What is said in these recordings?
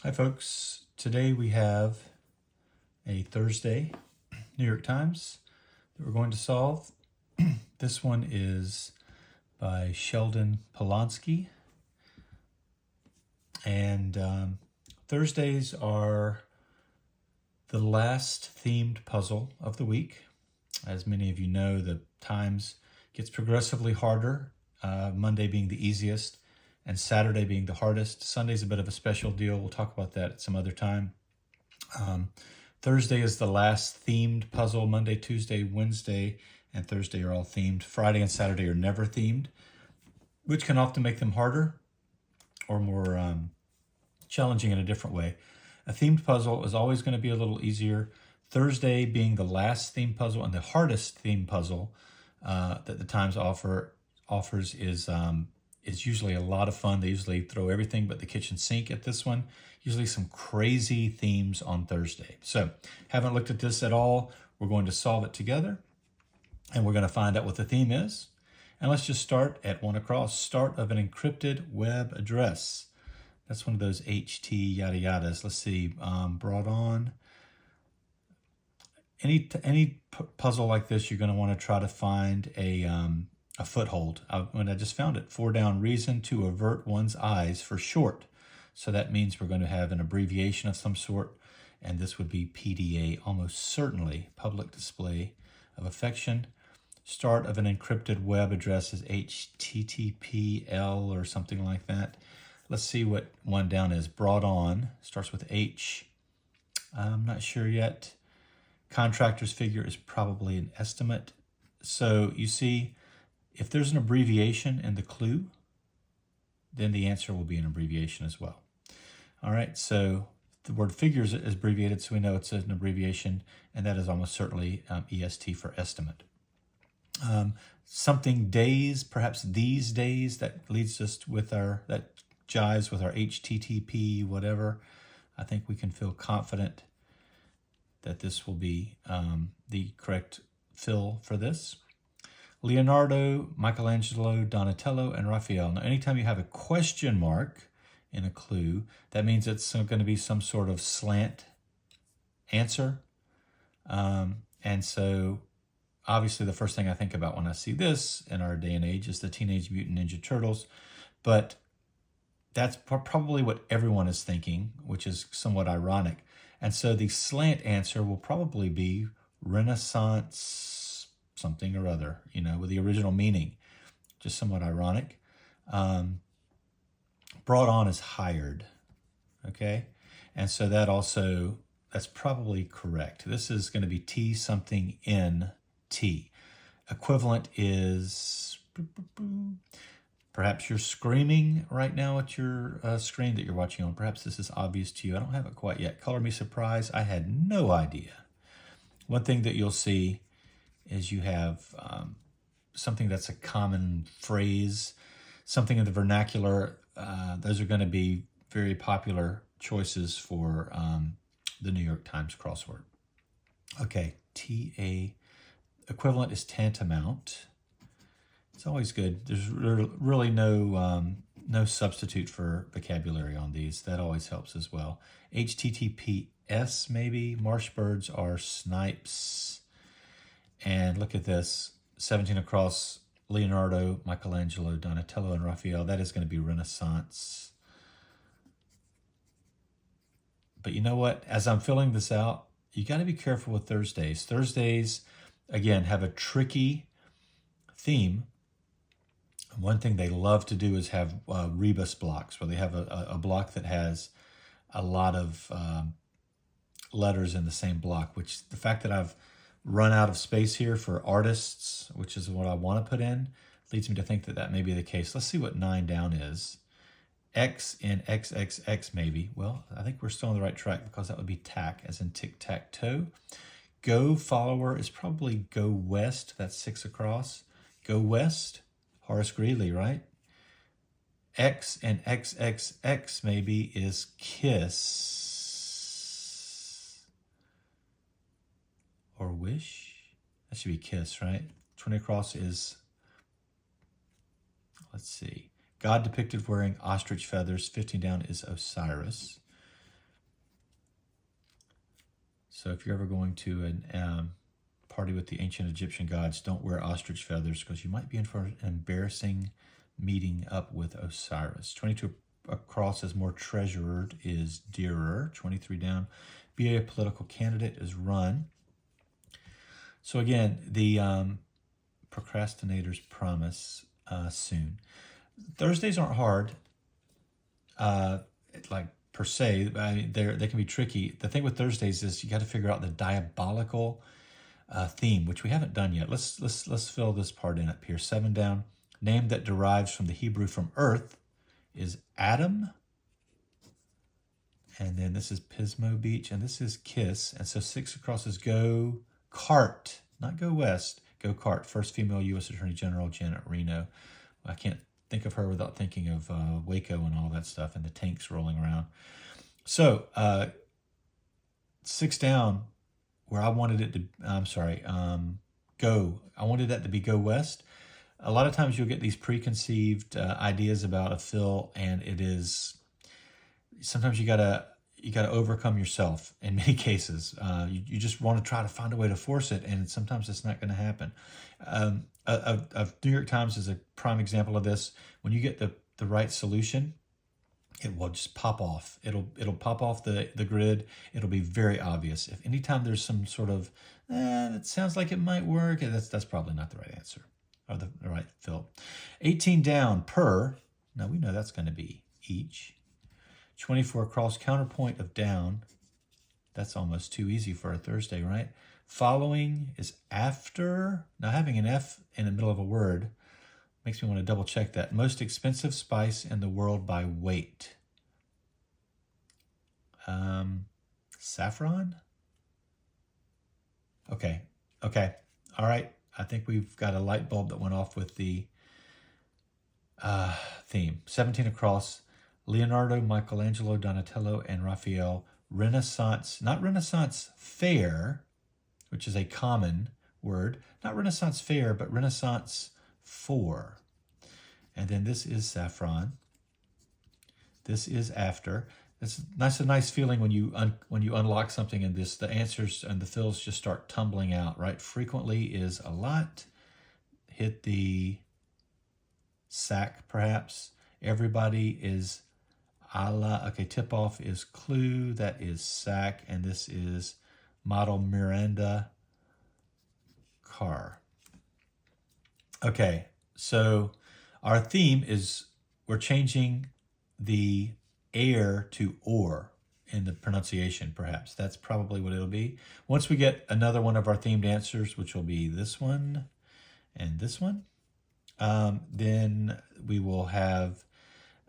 Hi folks, today we have a Thursday New York Times that we're going to solve. This one is by Sheldon Polanski, and Thursdays are the last themed puzzle of the week. As many of you know, the Times gets progressively harder, Monday being the easiest and Saturday being the hardest. Sunday's a bit of a special deal. We'll talk about that at some other time. Thursday is the last themed puzzle. Monday, Tuesday, Wednesday, and Thursday are all themed. Friday and Saturday are never themed, which can often make them harder or more challenging in a different way. A themed puzzle is always going to be a little easier. Thursday being the last themed puzzle and the hardest themed puzzle that the Times offers is usually a lot of fun. They usually throw everything but the kitchen sink at this one. Usually some crazy themes on Thursday. So, haven't looked at this at all. We're going to solve it together, and we're going to find out what the theme is. And let's just start at one across. Start of an encrypted web address. That's one of those HT yada yadas. Let's see, brought on. Any puzzle like this, you're going to want to try to find a foothold. When I just found it, 4 down, reason to avert one's eyes for short. So that means we're going to have an abbreviation of some sort, and this would be PDA, almost certainly, public display of affection. Start of an encrypted web address is HTTPL or something like that. Let's see what one down is. Brought on, starts with H. I'm not sure yet. Contractor's figure is probably an estimate. So you see, if there's an abbreviation in the clue, then the answer will be an abbreviation as well. All right, so the word figures is abbreviated, so we know it's an abbreviation, and that is almost certainly EST for estimate. Something days, perhaps these days, that leads us with that jives with our HTTP, whatever. I think we can feel confident that this will be the correct fill for this. Leonardo, Michelangelo, Donatello, and Raphael. Now, anytime you have a question mark in a clue, that means it's going to be some sort of slant answer. And so, obviously, the first thing I think about when I see this in our day and age is the Teenage Mutant Ninja Turtles. But that's probably what everyone is thinking, which is somewhat ironic. And so the slant answer will probably be Renaissance something or other, with the original meaning, just somewhat ironic. Brought on is hired, okay? And so that's probably correct. This is going to be T something in T. Equivalent is, perhaps you're screaming right now at your screen that you're watching on. Perhaps this is obvious to you. I don't have it quite yet. Color me surprised. I had no idea. One thing that you'll see is you have something that's a common phrase, something in the vernacular. Those are going to be very popular choices for the New York Times crossword. Okay, TA, equivalent is tantamount. It's always good. There's really no substitute for vocabulary on these. That always helps as well. HTTPS maybe. Marsh birds are snipes. And look at this, 17 across, Leonardo, Michelangelo, Donatello, and Raphael. That is going to be Renaissance. But you know what? As I'm filling this out, you got to be careful with Thursdays. Thursdays, again, have a tricky theme. One thing they love to do is have rebus blocks, where they have a block that has a lot of letters in the same block, which the fact that I've run out of space here for artists, which is what I want to put in, leads me to think that may be the case. Let's see what 9 down is. X in XXX maybe. Well, I think we're still on the right track because that would be tack, as in tic-tac-toe. Go follower is probably go west. That's 6 across. Go west, Horace Greeley, right? X in XXX maybe is kiss. Or wish? That should be kiss, right? 20 across is, let's see. God depicted wearing ostrich feathers. 15 down is Osiris. So if you're ever going to an party with the ancient Egyptian gods, don't wear ostrich feathers because you might be in for an embarrassing meeting up with Osiris. 22 across as more treasured is dearer. 23 down. Be a political candidate is run. So again, the procrastinators promise soon. Thursdays aren't hard, like per se. I mean, they can be tricky. The thing with Thursdays is you got to figure out the diabolical theme, which we haven't done yet. Let's fill this part in up here. 7 down. Name that derives from the Hebrew from earth is Adam. And then this is Pismo Beach, and this is Kiss. And so 6 across is Go Kart, not Go West. Go Kart. First female U.S. Attorney General Janet Reno. I can't think of her without thinking of Waco and all that stuff and the tanks rolling around. So 6 down, where I wanted it to, Go. I wanted that to be Go West. A lot of times you'll get these preconceived ideas about a fill, and it is, sometimes you gotta overcome yourself in many cases. You just want to try to find a way to force it, and sometimes it's not going to happen. New York Times is a prime example of this. When you get the right solution, it will just pop off. It'll pop off the grid. It'll be very obvious. If anytime there's some sort of, that sounds like it might work, that's probably not the right answer or the right fill. 18 down, per. Now we know that's going to be each. 24 across, counterpoint of down. That's almost too easy for a Thursday, right? Following is after. Now having an F in the middle of a word makes me want to double check that. Most expensive spice in the world by weight. Saffron? Okay. All right. I think we've got a light bulb that went off with the theme. 17 across. Leonardo, Michelangelo, Donatello, and Raphael. Renaissance, not Renaissance fair, which is a common word. Not Renaissance fair, but Renaissance 4. And then this is saffron. This is after. It's a nice feeling when you unlock something and the answers and the fills just start tumbling out, right? Frequently is a lot. Hit the sack, perhaps. Everybody is Allah. Okay, tip off is clue. That is sack. And this is model Miranda car. Okay, so our theme is we're changing the air to or in the pronunciation, perhaps. That's probably what it'll be. Once we get another one of our themed answers, which will be this one and this one, then we will have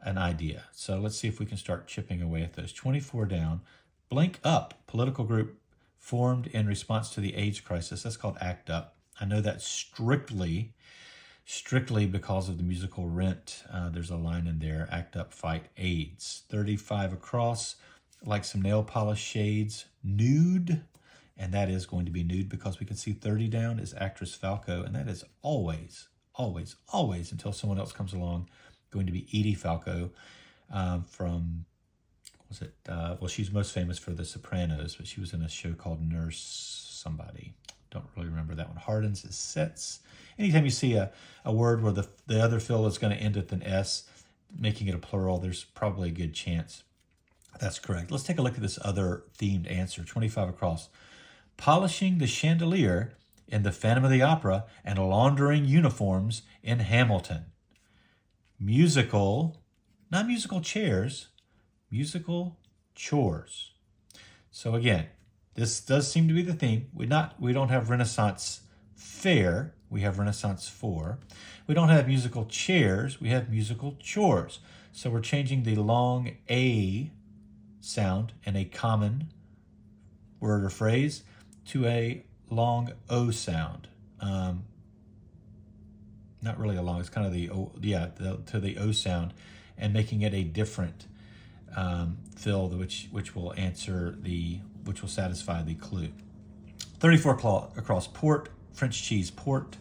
an idea. So let's see if we can start chipping away at those. 24 down. Blink Up, political group formed in response to the AIDS crisis. That's called ACT UP. I know that strictly because of the musical Rent. There's a line in there, ACT UP, fight AIDS. 35 across, like some nail polish shades. Nude, and that is going to be nude because we can see 30 down is actress Falco, and that is always, until someone else comes along, going to be Edie Falco from, she's most famous for The Sopranos, but she was in a show called Nurse Somebody. Don't really remember that one. Hardens is sets. Anytime you see a word where the other fill is going to end with an S, making it a plural, there's probably a good chance that's correct. Let's take a look at this other themed answer, 25 across. Polishing the chandelier in the Phantom of the Opera and laundering uniforms in Hamilton. Musical, not musical chairs, musical chores. So again, this does seem to be the theme. We don't have Renaissance fair. We have Renaissance 4. We don't have musical chairs. We have musical chores. So we're changing the long A sound in a common word or phrase to a long O sound. Not really a long, it's kind of the O, to the O sound, and making it a different fill which will satisfy the clue. 34 across, port, French cheese port.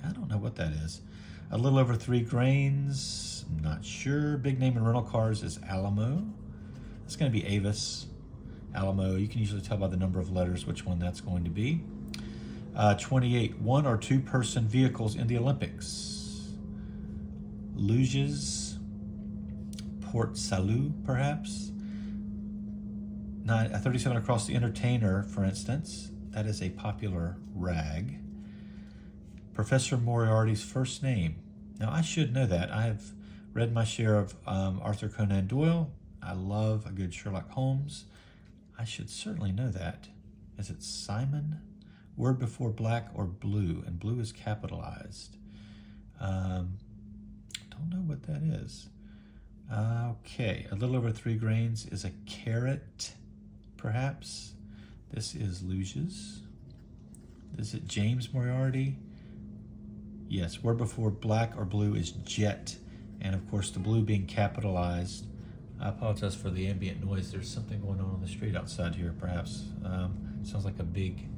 I don't know what that is. A little over 3 grains. I'm not sure. Big name in rental cars is Alamo. It's going to be Avis. Alamo. You can usually tell by the number of letters which one that's going to be. 28, one or two person vehicles in the Olympics. Luges, Port Salut, perhaps. 37 across, the entertainer, for instance. That is a popular rag. Professor Moriarty's first name. Now, I should know that. I have read my share of Arthur Conan Doyle. I love a good Sherlock Holmes. I should certainly know that. Is it Simon? Word before black or blue, and blue is capitalized. Don't know what that is. Okay, a little over 3 grains is a carat, perhaps. This is Luges. Is it James Moriarty? Yes, word before black or blue is jet, and of course the blue being capitalized. I apologize for the ambient noise. There's something going on the street outside here, perhaps. Sounds like a big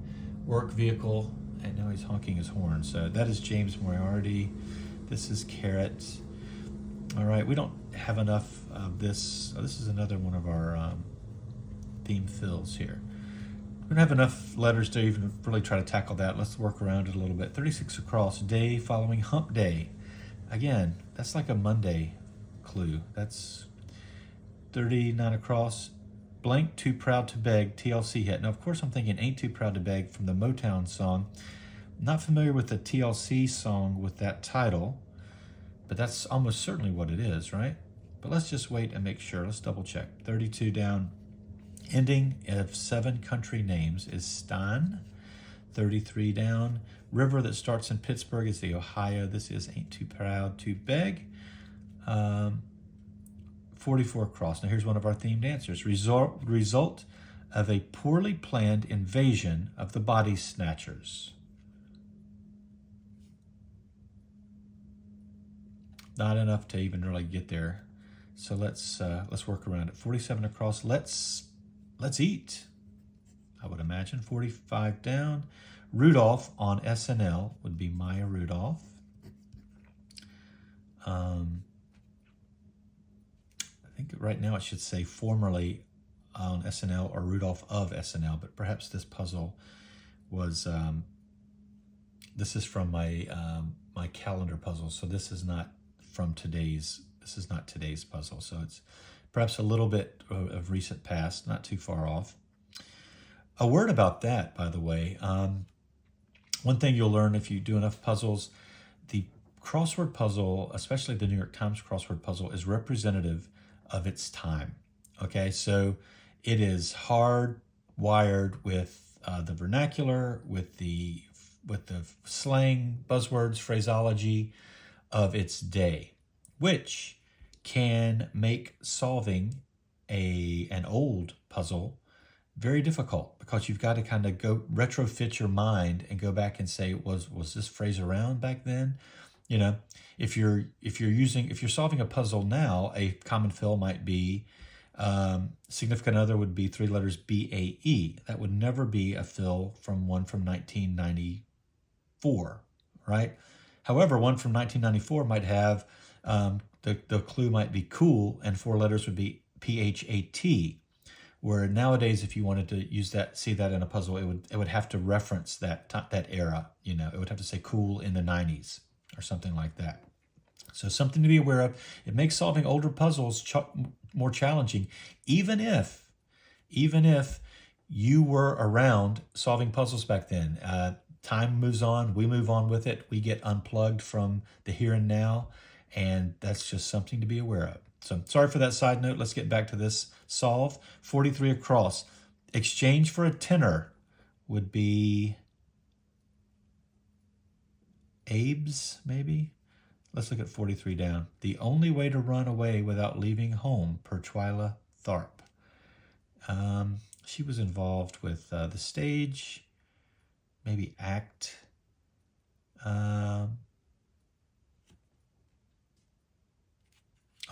work vehicle, and now he's honking his horn. So that is James Moriarty. This is carat. All right, we don't have enough of this. Oh, this is another one of our theme fills here. We don't have enough letters to even really try to tackle that. Let's work around it a little bit. 36 across, day following hump day. Again, that's like a Monday clue. That's 39 across, blank, too proud to beg, TLC hit. Now, of course, I'm thinking Ain't Too Proud to Beg from the Motown song. Not familiar with the TLC song with that title, but that's almost certainly what it is, right? But let's just wait and make sure. Let's double check. 32 down. Ending of 7 country names is Stein. 33 down. River that starts in Pittsburgh is the Ohio. This is Ain't Too Proud to Beg. 44 across. Now here's one of our themed answers. Result of a poorly planned invasion of the body snatchers. Not enough to even really get there. So let's work around it. 47 across. Let's eat, I would imagine. 45 down. Rudolph on SNL would be Maya Rudolph. I think right now it should say formerly on SNL or Rudolph of SNL, but perhaps this puzzle was, this is from my my calendar puzzle, so this is not from today's, this is not today's puzzle, so it's perhaps a little bit of recent past, not too far off. A word about that, by the way, one thing you'll learn if you do enough puzzles, the crossword puzzle, especially the New York Times crossword puzzle, is representative of its time. Okay, so it is hardwired with the vernacular, with the slang, buzzwords, phraseology of its day, which can make solving an old puzzle very difficult, because you've got to kind of go retrofit your mind and go back and say, was this phrase around back then? You know, if you're solving a puzzle now, a common fill might be significant other would be 3 letters BAE. That would never be a fill from one from 1994, right? However, one from 1994 might have the clue might be cool, and 4 letters would be PHAT. Where nowadays, if you wanted to use that, see that in a puzzle, it would have to reference that era. You know, it would have to say "cool" in the 90s or something like that. So something to be aware of. It makes solving older puzzles more challenging, even if you were around solving puzzles back then. Time moves on, we move on with it. We get unplugged from the here and now, and that's just something to be aware of. So sorry for that side note. Let's get back to this solve. 43 across. Exchange for a tenner would be Abe's, maybe? Let's look at 43 down. The only way to run away without leaving home, per Twyla Tharp. She was involved with the stage, maybe act.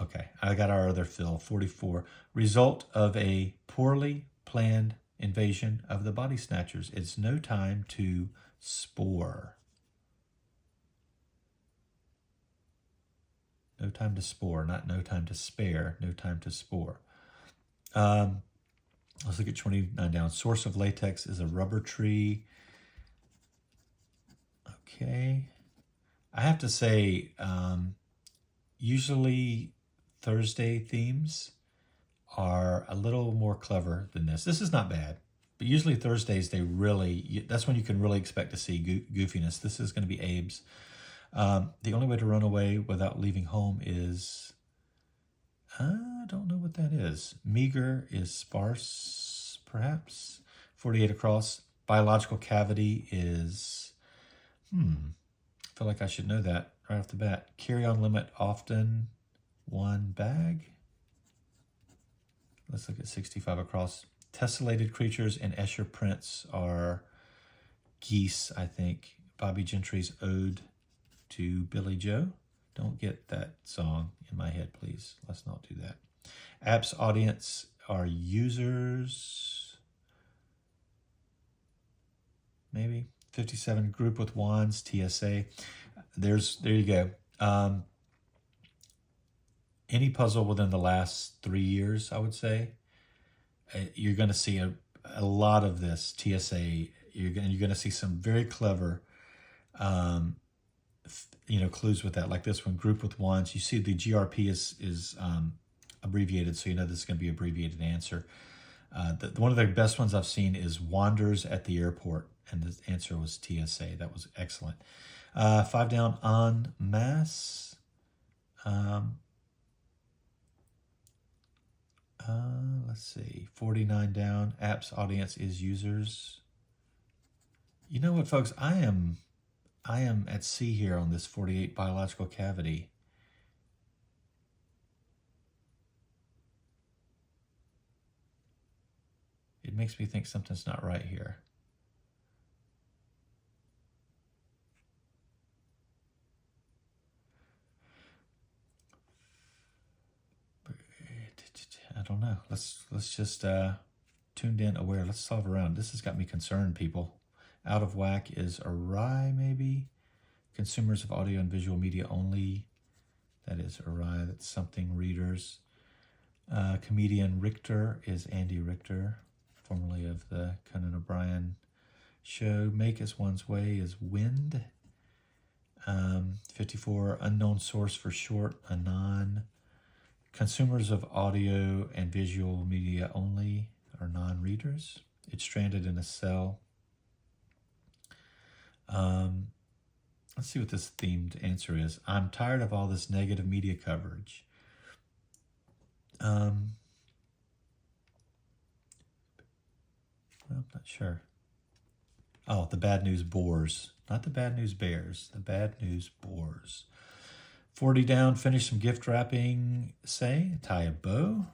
Okay, I got our other fill, 44. Result of a poorly planned invasion of the body snatchers. It's no time to spore. No time to spore, not no time to spare, no time to spore. Let's look at 29 down. Source of latex is a rubber tree. Okay. I have to say, usually Thursday themes are a little more clever than this. This is not bad, but usually Thursdays, that's when you can really expect to see goofiness. This is going to be Abe's. The only way to run away without leaving home is, I don't know what that is. Meager is sparse, perhaps. 48 across. Biological cavity is, I feel like I should know that right off the bat. Carry-on limit often, 1 bag. Let's look at 65 across. Tessellated creatures in Escher prints are geese, I think. Bobby Gentry's Ode to Billy Joe. Don't get that song in my head, please. Let's not do that. App's audience are users. Maybe. 57, group with wands, TSA. There you go. Any puzzle within the last 3 years, I would say, you're going to see a lot of this TSA. You're going to see some very clever, clues with that. Like this one, group with wands. You see the GRP is abbreviated, so you know this is going to be abbreviated answer. One of the best ones I've seen is wanders at the airport, and the answer was TSA. That was excellent. 5 down, en masse. Let's see, 49 down. App's audience is users. You know what, folks? I am at sea here on this 48 biological cavity. It makes me think something's not right here. I don't know. Let's just tuned in, aware. Let's solve around. This has got me concerned, people. Out of whack is awry, maybe. Consumers of audio and visual media only. That is awry. That's something. Readers. Comedian Richter is Andy Richter, formerly of the Conan O'Brien show. Make as one's way is wind. 54, unknown source for short, anon. Consumers of audio and visual media only are non-readers. It's stranded in a cell. Let's see what this themed answer is. I'm tired of all this negative media coverage. I'm not sure. Oh, the bad news bores. Not the bad news bears. The bad news bores. 40 down, finish some gift wrapping. Say, tie a bow.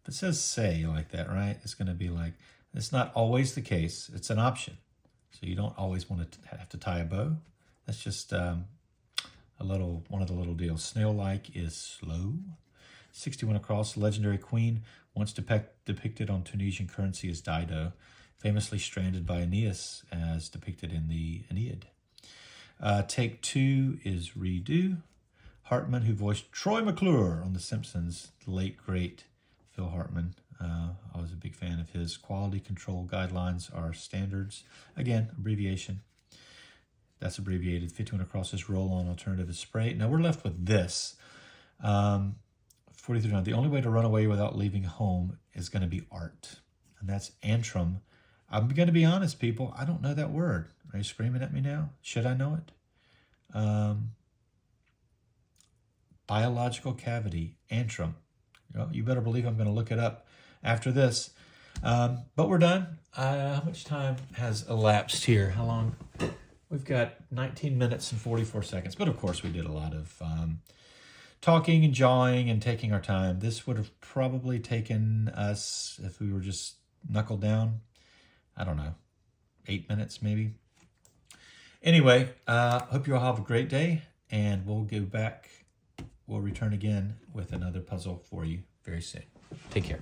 If it says say like that, right? It's going to be like, it's not always the case. It's an option. So you don't always want to have to tie a bow. That's just one of the little deals. Snail-like is slow. 61 across, legendary queen, once depicted on Tunisian currency as Dido, famously stranded by Aeneas as depicted in the Aeneid. Take 2 is redo. Hartman, who voiced Troy McClure on The Simpsons, the late, great Phil Hartman. I was a big fan of his. Quality control guidelines are standards. Again, abbreviation. That's abbreviated. 51 across is roll-on, alternative is spray. Now we're left with this. 43 down. The only way to run away without leaving home is going to be art. And that's antrim. I'm going to be honest, people. I don't know that word. Are you screaming at me now? Should I know it? Biological cavity, antrim. You better believe I'm going to look it up after this. But we're done. How much time has elapsed here? How long? We've got 19 minutes and 44 seconds. But of course, we did a lot of talking and jawing and taking our time. This would have probably taken us, if we were just knuckled down, I don't know, 8 minutes maybe. Anyway, hope you all have a great day, and we'll go back. We'll return again with another puzzle for you very soon. Take care.